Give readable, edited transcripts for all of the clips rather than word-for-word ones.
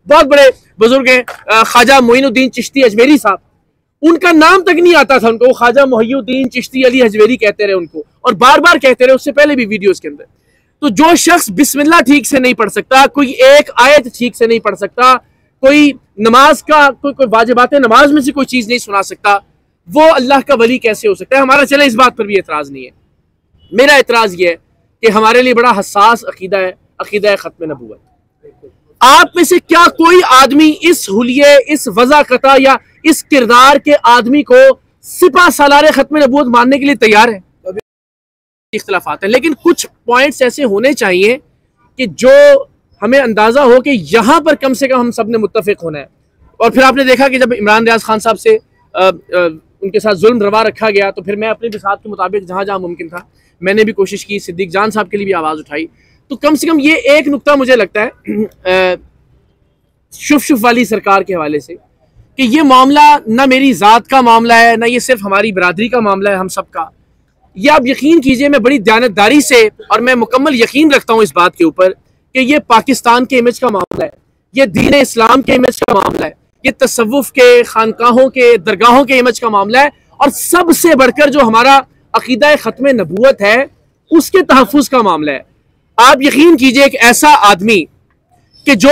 बहुत बड़े बुजुर्ग हैं, ख्वाजा मोइनुद्दीन चिश्ती अजमेरी साहब, उनका नाम तक नहीं आता था उनको, ख्वाजा मोहिउद्दीन चिश्ती अली अजमेरी कहते रहे उनको, और बार बार कहते रहे, उससे पहले भी वीडियोस के अंदर। तो जो शख्स बिस्मिल्लाह ठीक से नहीं पढ़ सकता, कोई एक आयत ठीक से नहीं पढ़ सकता, कोई नमाज का कोई वाजिबात नमाज में से कोई चीज नहीं सुना सकता, वो अल्लाह का वली कैसे हो सकता है? हमारा चले इस बात पर भी एतराज नहीं है। मेरा एतराज ये है कि हमारे लिए बड़ा हसास अकीदा है, अकीदा खत्म नबूवत। आप में से क्या कोई आदमी इस हुलिये, इस वज़ाक़ता या इस किरदार के आदमी को सिपा सालार खत्म नबूवत मानने के लिए तैयार है? इख्तिलाफात है, लेकिन कुछ पॉइंट्स ऐसे होने चाहिए कि जो हमें अंदाजा हो कि यहाँ पर कम से कम हम सब ने मुत्तफिक होना है। और फिर आपने देखा कि जब इमरान रियाज खान साहब से उनके साथ जुल्म रवा रखा गया, तो फिर मैं अपने बिसात के मुताबिक जहाँ जहाँ मुमकिन था मैंने भी कोशिश की, सिद्दीक जान साहब के लिए भी आवाज़ उठाई। तो कम से कम ये एक नुक्ता मुझे लगता है शुफ शुफ वाली सरकार के हवाले से कि ये मामला ना मेरी ज़ात का मामला है, ना ये सिर्फ हमारी बरादरी का मामला है, हम सब का। ये आप यकीन कीजिए, मैं बड़ी दयानतदारी से और मैं मुकम्मल यकीन रखता हूँ इस बात के ऊपर कि ये पाकिस्तान के इमेज का मामला है, ये दीन इस्लाम के इमेज का मामला है, ये तसव्वुफ के, खानकाहों के, दरगाहों के इमेज का मामला है, और सबसे बढ़कर जो हमारा अकीदा ख़त्म नबूवत है उसके तहफ़्फ़ुज़ का मामला है। आप यकीन कीजिए, एक ऐसा आदमी कि जो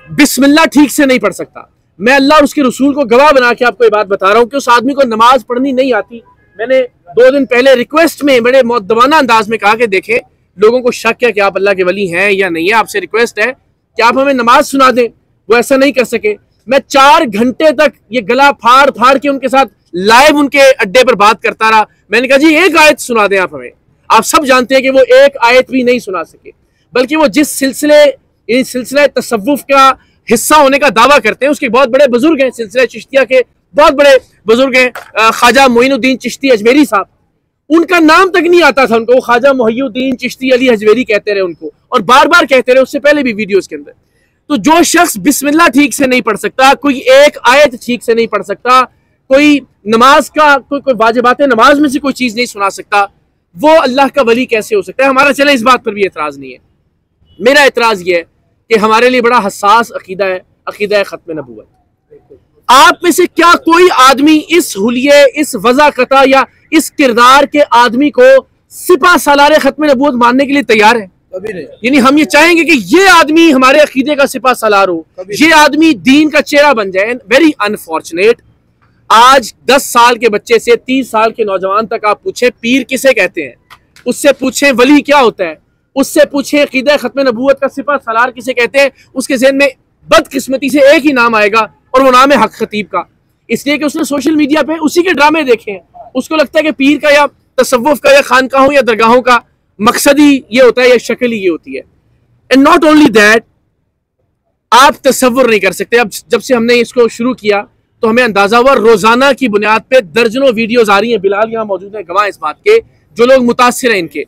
बिस्मिल्लाह ठीक से नहीं पढ़ सकता, मैं अल्लाह और उसके रसूल को गवाह बना के आपको ये बात बता रहा हूँ कि उस आदमी को नमाज पढ़नी नहीं आती। मैंने 2 दिन पहले रिक्वेस्ट में बड़े मुअद्दबाना अंदाज में कहा कि देखें, लोगों को शक है कि आप अल्लाह के वली हैं या नहीं है, आपसे रिक्वेस्ट है कि आप हमें नमाज सुना दें। वो ऐसा नहीं कर सके। मैं 4 घंटे तक ये गला फाड़ फाड़ के उनके साथ लाइव उनके अड्डे पर बात करता रहा। मैंने कहा जी एक आयत सुना दें आप हमें। आप सब जानते हैं कि वो एक आयत भी नहीं सुना सके, बल्कि वो जिस सिलसिला तसव्वुफ का हिस्सा होने का दावा करते हैं, उसके बहुत बड़े बुजुर्ग हैं, सिलसिला चिश्तिया के बहुत बड़े बुजुर्ग हैं, ख्वाजा मोइनुद्दीन चिश्ती अजमेरी साहब, उनका नाम तक नहीं आता था उनको, ख्वाजा मोहिउद्दीन चिश्ती अली अजमेरी कहते रहे उनको, और बार बार कहते रहे, उससे पहले भी वीडियोस के अंदर। तो जो शख्स बिस्मिल्लाह ठीक से नहीं पढ़ सकता, कोई एक आयत ठीक से नहीं पढ़ सकता, कोई नमाज का कोई वाजिबात नमाज में से कोई चीज नहीं सुना सकता, वो अल्लाह का वली कैसे हो सकता है? हमारा चले इस बात पर भी एतराज नहीं है। मेरा एतराज ये है कि हमारे लिए बड़ा हसास अकीदा है, अकीदा खत्म नबूवत। आप में से क्या कोई आदमी इस हुलिये, इस वज़ाक़ता या इस किरदार के आदमी को सिपा सालार खत्म नबूवत मानने के लिए तैयार है? यानी हम ये चाहेंगे कि ये आदमी हमारे अकीदे का सिपा सालार हो, ये आदमी दीन का चेहरा बन जाए। Very unfortunate. आज 10 साल के बच्चे से 30 साल के नौजवान तक आप पूछे पीर किसे कहते हैं, उससे पूछें वली क्या होता है, उससे पूछें अकीदा खत्म नबूवत का सिपा सालार किसे कहते हैं, उसके ज़हन में बदकिस्मती से एक ही नाम आएगा, और वो नाम है हक खतीब का। इसलिए कि उसने सोशल मीडिया पे उसी के ड्रामे देखे हैं। उसको लगता है कि पीर का या तसव्वुफ का या खानकाहों या दरगाहों का मकसद ही ये होता है या शक्ल ही ये होती है। एंड नॉट ओनली दैट, आप तसव्वुर नहीं कर सकते। अब जब से हमने इसको शुरू किया तो हमें अंदाजा हुआ, रोजाना की बुनियाद पे दर्जनों वीडियोस आ रही हैं। बिलाल यहाँ मौजूद है, गवाह इस बात के, जो लोग मुतासिर हैं इनके।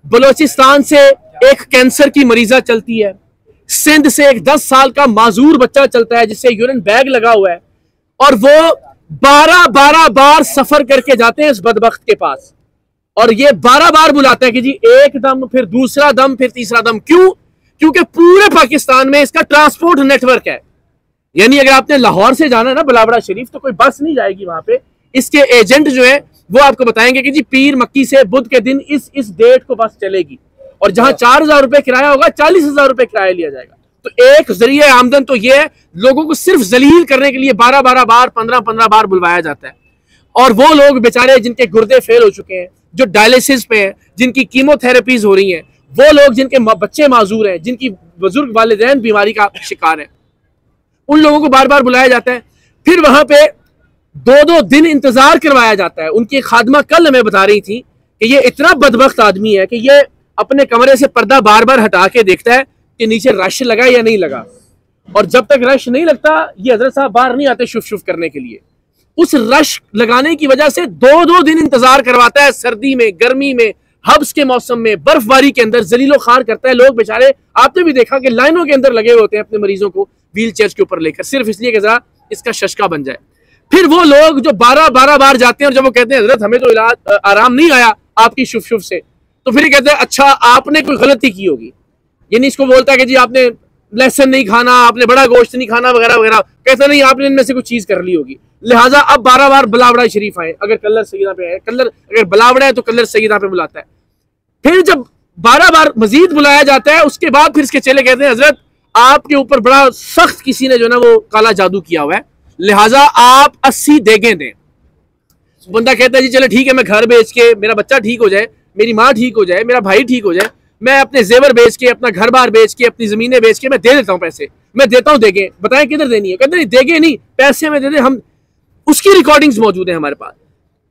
बलोचिस्तान से एक कैंसर की मरीजा चलती है, सिंध से एक 10 साल का माजूर बच्चा चलता है जिससे यूरिन बैग लगा हुआ है, और वो 12 बार सफर करके जाते हैं इस बदबख्त के पास, और ये 12 बार बुलाता है कि जी एक दम, फिर दूसरा दम, फिर तीसरा दम। क्यों? क्योंकि पूरे पाकिस्तान में इसका ट्रांसपोर्ट नेटवर्क है। यानी अगर आपने लाहौर से जाना है ना बलावड़ा शरीफ, तो कोई बस नहीं जाएगी वहां पे। इसके एजेंट जो है वो आपको बताएंगे कि जी पीर मक्की से बुध के दिन इस डेट को बस चलेगी, और जहां 4000 रुपए किराया होगा 40,000 रुपए किराया लिया जाएगा। तो एक जरिए आमदन तो ये है, लोगों को सिर्फ जलील करने के लिए 12 बार 15 बार बुलवाया जाता है। और वो लोग बेचारे जिनके गुर्दे फेल हो चुके हैं, जो डायलिसिस पे हैं, जिनकी कीमोथेरेपीज हो रही हैं, वो लोग जिनके बच्चे माजूर हैं, जिनकी बुजुर्ग वालिदैन बीमारी का शिकार है, उन लोगों को बार बार बुलाया जाता है। फिर वहां पे 2-2 दिन इंतजार करवाया जाता है। उनकी खादमा कल हमें बता रही थी कि ये इतना बदबख्त आदमी है कि ये अपने कमरे से पर्दा बार बार हटा के देखता है कि नीचे रश लगा या नहीं लगा, और जब तक रश नहीं लगता ये हजरत साहब बाहर नहीं आते शुफ शुफ करने के लिए। उस रश लगाने की वजह से 2-2 दिन इंतजार करवाता है, सर्दी में, गर्मी में, हब्स के मौसम में, बर्फबारी के अंदर जलीलो खार करता है। लोग बेचारे, आपने भी देखा कि लाइनों के अंदर लगे होते हैं अपने मरीजों को व्हील चेयर के ऊपर लेकर, सिर्फ इसलिए कि जरा इसका शशका बन जाए। फिर वो लोग जो 12 बार जाते हैं, और जब वो कहते हैं हजरत हमें तो इलाज आराम नहीं आया आपकी शुफ शुफ से, तो फिर कहते हैं अच्छा आपने कोई गलती की होगी। यानी इसको बोलता है कि जी आपने लहसुन नहीं खाना, आपने बड़ा गोश्त नहीं खाना वगैरह वगैरह, कहते नहीं आपने इनमें से कुछ चीज कर ली होगी, लिहाजा अब 12 बार बलावड़ा शरीफ आए। अगर कलर सईदा पे है, कलर अगर बलावड़ा है तो कलर सईदा पे बुलाता है। फिर जब 12 बार मजीद बुलाया जाता है, उसके बाद फिर इसके चेले कहते हैं हजरत आपके ऊपर बड़ा सख्त किसी ने जो ना वो काला जादू किया हुआ है, लिहाजा आप 80 देगें दें। बंदा कहता है जी चले ठीक है, मैं घर बेच के मेरा बच्चा ठीक हो जाए, मेरी माँ ठीक हो जाए, मेरा भाई ठीक हो जाए, मैं अपने जेवर बेच के, अपना घर बार बेच के, अपनी जमीनें बेच के मैं दे देता हूँ पैसे, मैं देता हूँ देगे, बताएं किधर देनी है। कहते नहीं देगे नहीं, पैसे में दे दे हम, उसकी रिकॉर्डिंग्स मौजूद है हमारे पास।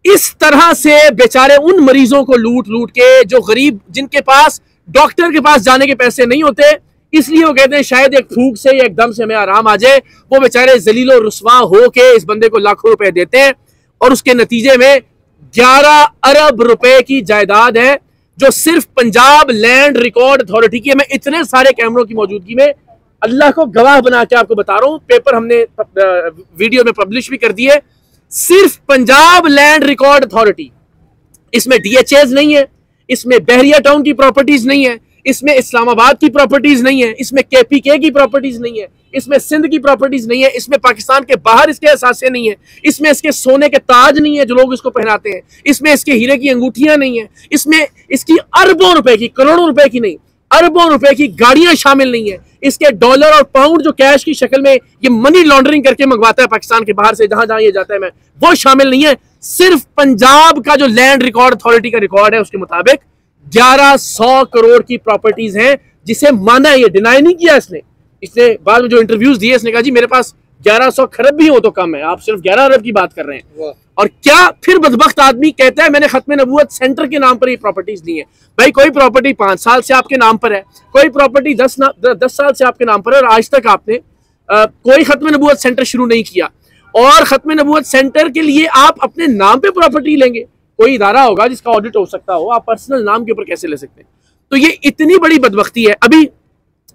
इस तरह से बेचारे उन मरीजों को लूट लूट के, जो गरीब जिनके पास डॉक्टर के पास जाने के पैसे नहीं होते, इसलिए वो कहते हैं शायद एक फूक से या एकदम से हमें आराम आ जाए, वो बेचारे जलीलो रुस्वा हो के इस बंदे को लाखों रुपए देते हैं और उसके नतीजे में 11 अरब रुपए की जायदाद है जो सिर्फ पंजाब लैंड रिकॉर्ड अथॉरिटी की है। मैं इतने सारे कैमरों की मौजूदगी में अल्लाह को गवाह बना के आपको बता रहा हूं, पेपर हमने वीडियो में पब्लिश भी कर दिए। सिर्फ पंजाब लैंड रिकॉर्ड अथॉरिटी, इसमें DHAs नहीं है, इसमें बहरिया टाउन की प्रॉपर्टीज नहीं है, इसमें इस्लामाबाद की प्रॉपर्टीज नहीं है, इसमें KPK की प्रॉपर्टीज नहीं है, इसमें सिंध की प्रॉपर्टीज नहीं है, इसमें पाकिस्तान के बाहर इसके असासे नहीं है, इसमें इसके सोने के ताज नहीं है जो लोग इसको पहनाते हैं, इसमें इसके हीरे की अंगूठियां नहीं है, इसमें इसकी अरबों रुपए की, करोड़ों रुपए की नहीं, अरबों रुपए की गाड़ियां शामिल नहीं है, इसके डॉलर और पाउंड जो कैश की शक्ल में ये मनी लॉन्ड्रिंग करके मंगवाता है पाकिस्तान के बाहर से, जहां जहां ये जाता है, मैं वो शामिल नहीं है। सिर्फ पंजाब का जो लैंड रिकॉर्ड अथॉरिटी का रिकॉर्ड है उसके मुताबिक 1100 करोड़ की प्रॉपर्टीज हैं, जिसे माना है, ये डिनाई नहीं किया इसने बाद में जो इंटरव्यूज दिए इसने कहा जी मेरे पास 1100 खरब भी हो तो कम है, आप सिर्फ 11 अरब की बात कर रहे हैं। और क्या फिर बदबख्त आदमी कहता है मैंने खत्म नबूवत सेंटर के नाम पर ये प्रॉपर्टीज ली है। भाई कोई प्रॉपर्टी 5 साल से आपके नाम पर है, कोई प्रॉपर्टी 10 साल से आपके नाम पर है, और आज तक आपने कोई खत्म नबूवत सेंटर शुरू नहीं किया। और खत्म नबूवत सेंटर के लिए आप अपने नाम पे प्रॉपर्टी लेंगे, कोई इदारा होगा जिसका ऑडिट हो सकता हो, आप पर्सनल नाम के ऊपर कैसे ले सकते हैं? तो ये इतनी बड़ी बदबख्ती है। अभी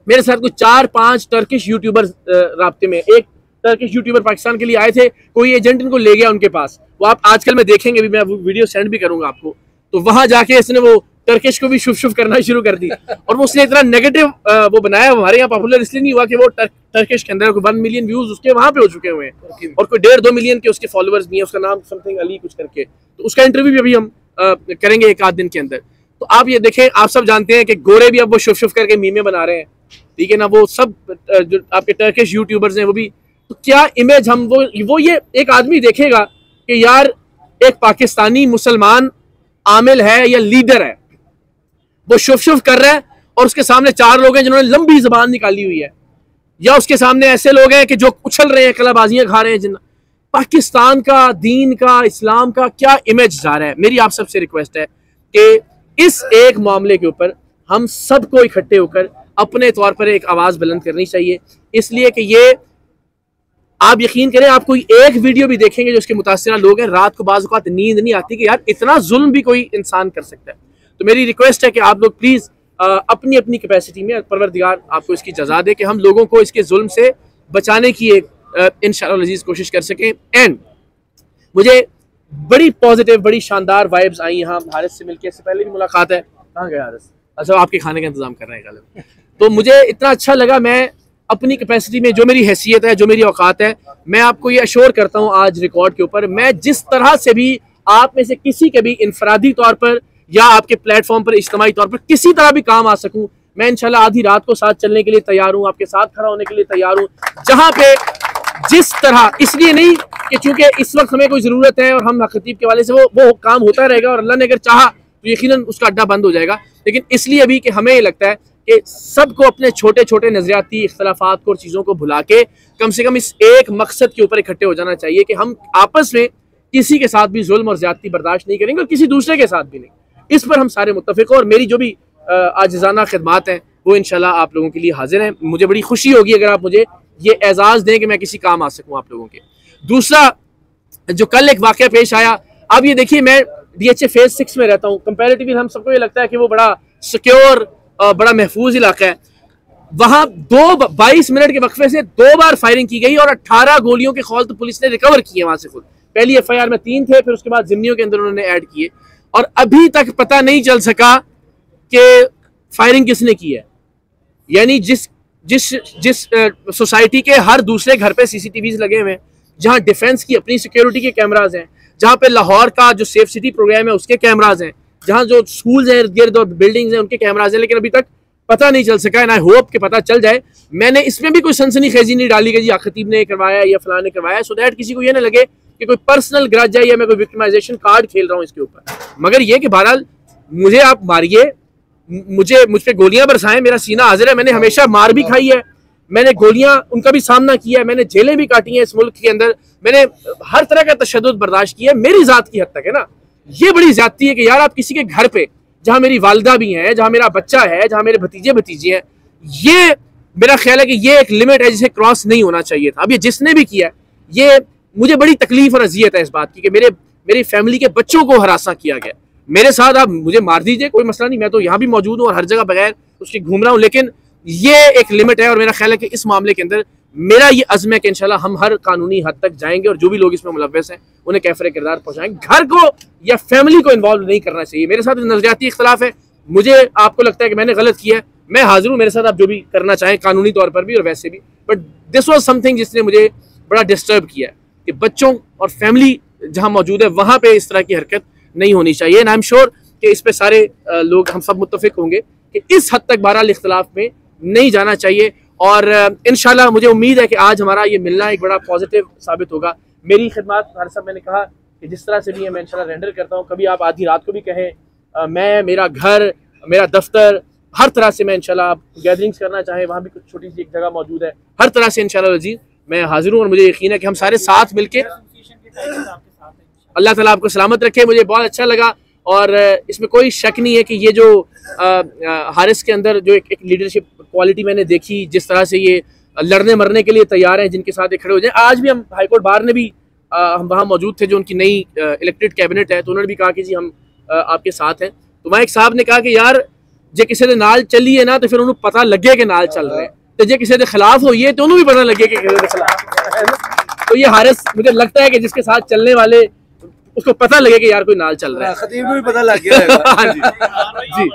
मेरे साथ कुछ 4-5 टर्किश यूट्यूबर राब्ते में, एक टर्किश यूट्यूबर पाकिस्तान के लिए आए थे, कोई एजेंट इनको ले गया उनके पास, वो आप आजकल में देखेंगे भी, मैं वीडियो सेंड भी करूंगा आपको। तो वहां जाके इसने वो टर्किश को भी शुभ शुभ करना शुरू कर दी, और वो उसने इतना नेगेटिव वो बनाया, हमारे यहाँ पॉपुलर इसलिए नहीं हुआ कि वो टर्किश के अंदर 1 मिलियन व्यूज उसके वहां पे हो चुके हुए हैं, और कोई 1.5-2 मिलियन के उसके फॉलोअर्स भी हैं, उसका नाम समथिंग अली कुछ करके, तो उसका इंटरव्यू भी अभी हम करेंगे 1-8 दिन के अंदर। तो आप ये देखें, आप सब जानते हैं कि गोरे भी अब वो शुभ शुभ करके मीमे बना रहे हैं, ठीक है ना, वो सब जो आपके टर्किश यूट्यूबर्स हैं वो भी। तो क्या इमेज हम वो ये एक आदमी देखेगा कि यार एक पाकिस्तानी मुसलमान आमिल है या लीडर है, वो शुभ शुभ कर रहा है, और उसके सामने 4 लोग हैं जिन्होंने लंबी जबान निकाली हुई है, या उसके सामने ऐसे लोग हैं कि जो उछल रहे हैं, कलाबाजियां खा रहे हैं। जिन पाकिस्तान का, दीन का, इस्लाम का क्या इमेज जा रहा है। मेरी आप सबसे रिक्वेस्ट है कि इस एक मामले के ऊपर हम सबको इकट्ठे होकर अपने तौर पर एक आवाज बुलंद करनी चाहिए, इसलिए कि ये आप यकीन करें, आप कोई एक वीडियो भी देखेंगे जो उसके मुतासिर लोग हैं, रात को बाज़ औक़ात नींद नहीं आती कि यार इतना जुल्म भी कोई इंसान कर सकता है। तो मेरी रिक्वेस्ट है कि आप लोग प्लीज़ अपनी अपनी कैपेसिटी में, परवरदिगार आपको इसकी जज़ा दे कि हम लोगों को इसके जुल्म से बचाने की एक इंशाअल्लाह अज़ीज़ कोशिश कर सकें। एंड मुझे बड़ी पॉजिटिव, बड़ी शानदार वाइब्स आई यहाँ हारिस से मिलकर। इससे पहले भी मुलाकात है, कहाँ गया हारिस? अच्छा, आपके खाने का इंतजाम कर रहे हैं कल। तो मुझे इतना अच्छा लगा, मैं अपनी कैपेसिटी में जो मेरी हैसियत है, जो मेरी औकात है, मैं आपको ये अश्योर करता हूँ आज रिकॉर्ड के ऊपर, मैं जिस तरह से भी आप में से किसी के भी इनफरादी तौर पर या आपके प्लेटफॉर्म पर इज्तिमाई तौर पर किसी तरह भी काम आ सकूं, मैं इंशाल्लाह आधी रात को साथ चलने के लिए तैयार हूँ, आपके साथ खड़ा होने के लिए तैयार हूँ, जहाँ पे जिस तरह, इसलिए नहीं कि चूंकि इस वक्त हमें कोई ज़रूरत है और हम खतीब के वाले से वो काम होता रहेगा, और अल्लाह ने अगर चाहा तो यकीनन उसका अड्डा बंद हो जाएगा, लेकिन इसलिए अभी कि हमें ये लगता है कि सबको अपने छोटे छोटे नजरियाती इख्तलाफात को और चीज़ों को भुला के कम से कम इस एक मकसद के ऊपर इकट्ठे हो जाना चाहिए कि हम आपस में किसी के साथ भी जुल्म और ज्यादती बर्दाश्त नहीं करेंगे, और किसी दूसरे के साथ भी नहीं। इस पर हम सारे मुत्तफिक हैं, और मेरी जो भी आजिज़ाना खिदमात हैं वो इंशाल्लाह आप लोगों के लिए हाजिर हैं। मुझे बड़ी खुशी होगी अगर आप मुझे ये एजाज़ दें कि मैं किसी काम आ सकूँ आप लोगों के। दूसरा, जो कल एक वाक़या पेश आया, अब ये देखिए, मैं DHA फेज 6 में रहता हूँ, कंपैरेटिवली हम सबको ये लगता है कि वो बड़ा सिक्योर, बड़ा महफूज इलाका है। वहां 22 मिनट के वक्फे से 2 बार फायरिंग की गई, और 18 गोलियों के खौल तो पुलिस ने रिकवर किए वहां से खुद। पहली FIR में 3 थे, फिर उसके बाद जिम्नियों के अंदर उन्होंने ऐड किए, और अभी तक पता नहीं चल सका कि फायरिंग किसने की है। यानी जिस जिस जिस सोसाइटी के हर दूसरे घर पे CCTVs लगे हुए हैं, जहाँ डिफेंस की अपनी सिक्योरिटी के कैमराज हैं, जहाँ पे लाहौर का जो सेफ सिटी प्रोग्राम है उसके कैमराज हैं, जहाँ जो स्कूल्स हैं इर्द गिर्द और बिल्डिंग्स हैं उनके कैमराज हैं, लेकिन अभी तक पता नहीं चल सका। एंड आई होप कि पता चल जाए। मैंने इसमें भी कोई सनसनीखेजी नहीं डाली कि जी खतीब ने करवाया या फलां ने करवाया, सो दैट किसी को ये ना लगे कि कोई पर्सनल ग्रज है या मैं कोई विक्टिमाइजेशन कार्ड खेल रहा हूँ इसके ऊपर। मगर ये कि बहरहाल मुझे आप मारिए, मुझ पे गोलियां बरसाएं, मेरा सीना हाजिर है। मैंने हमेशा मार भी खाई है, मैंने गोलियां उनका भी सामना किया है, मैंने जेलें भी काटी हैं इस मुल्क के अंदर, मैंने हर तरह का तशद्दुद बर्दाश्त किया है मेरी जात की हद तक, है ना। ये बड़ी ज्यादती है कि यार आप किसी के घर पे, जहां मेरी वालिदा भी है, जहां मेरा बच्चा है, जहां मेरे भतीजे भतीजी हैं, ये मेरा ख्याल है कि ये एक लिमिट है जिसे क्रॉस नहीं होना चाहिए था। अब ये जिसने भी किया, ये मुझे बड़ी तकलीफ और अजियत है इस बात की कि मेरी फैमिली के बच्चों को हरासा किया गया। मेरे साथ आप मुझे मार दीजिए, कोई मसला नहीं, मैं तो यहाँ भी मौजूद हूँ और हर जगह बगैर उसके घूम रहा हूँ, लेकिन ये एक लिमिट है। और मेरा ख्याल है कि इस मामले के अंदर मेरा ये अज़्म है कि इंशाल्लाह हम हर कानूनी हद तक जाएंगे और जो भी लोग इसमें मुलव्वस हैं उन्हें कैफरे किरदार पहुंचाएंगे। घर को या फैमिली को इन्वॉल्व नहीं करना चाहिए। मेरे साथ नजरियाती इख्तलाफ है, मुझे आपको लगता है कि मैंने गलत किया है, मैं हाजिर हूँ, मेरे साथ आप जो भी करना चाहें कानूनी तौर पर भी और वैसे भी। बट दिस वॉज समथिंग जिसने मुझे बड़ा डिस्टर्ब किया कि बच्चों और फैमिली जहाँ मौजूद है वहाँ पे इस तरह की हरकत नहीं होनी चाहिए। एंड आई एम श्योर कि इस पे सारे लोग हम सब मुत्तफिक होंगे कि इस हद तक बहरहाल इख्तलाफ में नहीं जाना चाहिए। और इंशाल्लाह मुझे उम्मीद है कि आज हमारा ये मिलना एक बड़ा पॉजिटिव साबित होगा। मेरी खिदमत हर सब मैंने कहा कि जिस तरह से भी है मैं इंशाल्लाह रेंडर करता हूँ। कभी आप आधी रात को भी कहें, मैं, मेरा घर, मेरा दफ्तर, हर तरह से मैं इंशाल्लाह आप गैदरिंग्स करना चाहें, वहाँ भी कुछ छोटी सी एक जगह मौजूद है, हर तरह से इंशाल्लाह अजीज मैं हाजिर हूँ। और मुझे यकीन है कि हम सारे साथ मिलके, अल्लाह ताला आपको सलामत रखे। मुझे बहुत अच्छा लगा और इसमें कोई शक नहीं है कि ये जो हारिस के अंदर जो एक लीडरशिप क्वालिटी मैंने देखी, जिस तरह से ये लड़ने मरने के लिए तैयार हैं, जिनके साथ ये खड़े हो जाए। आज भी हम हाईकोर्ट बार ने भी हम वहाँ मौजूद थे, जो उनकी नई इलेक्टेड कैबिनेट है, तो उन्होंने भी कहा कि जी हम आपके साथ हैं। तो वहाँ एक साहब ने कहा कि यार जे किसी के नाल चलिए ना तो फिर उन्होंने पता लगे कि नाल चल रहे हैं, तो जे किसी के खिलाफ होइए तो उन्होंने भी पता लगे कि किसी के खिलाफ। तो ये हारिस मुझे लगता है कि जिसके साथ चलने वाले उसको पता लगे कि यार कोई नाल चल रहा है। खतीब को भी पता लग गया है। हाँ जी जी।